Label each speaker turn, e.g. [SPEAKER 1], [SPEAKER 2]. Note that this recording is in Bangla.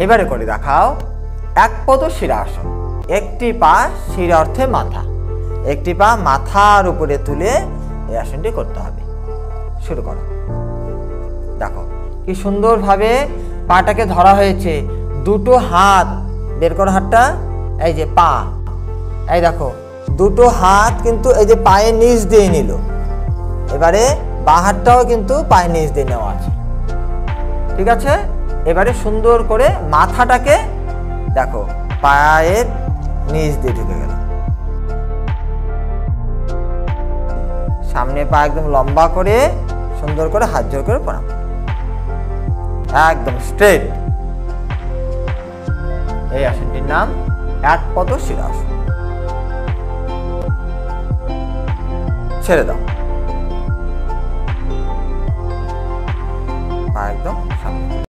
[SPEAKER 1] এবারে করে দেখাও একপদ শিরাসন। একটি পা শিরা অর্থে মাথা, একটি পা মাথার উপরে তুলে এই আসনটি করতে হবে। শুরু করো। দেখো কি সুন্দরভাবে পাটাকে ধরা হয়েছে, দুটো হাত বের করো, হাতটা এই যে পা, এই দেখো দুটো হাত কিন্তু এই যে পায়ের নিচ দিয়ে নিল। এবারে বাঁ হাতটাও কিন্তু পায়ের নিচ দিয়ে নেওয়া আছে, ঠিক আছে। এবারে সুন্দর করে মাথাটাকে দেখো পায়ের নিচ দিয়ে ঢুকে গেল, সামনে পা একদম লম্বা করে সুন্দর করে হাত জোড় করে প্রণাম, একদম স্ট্রেট। এই আসনটির নাম একপদ শিরাসন। ছেড়ে দাও, পা একদম সামনে।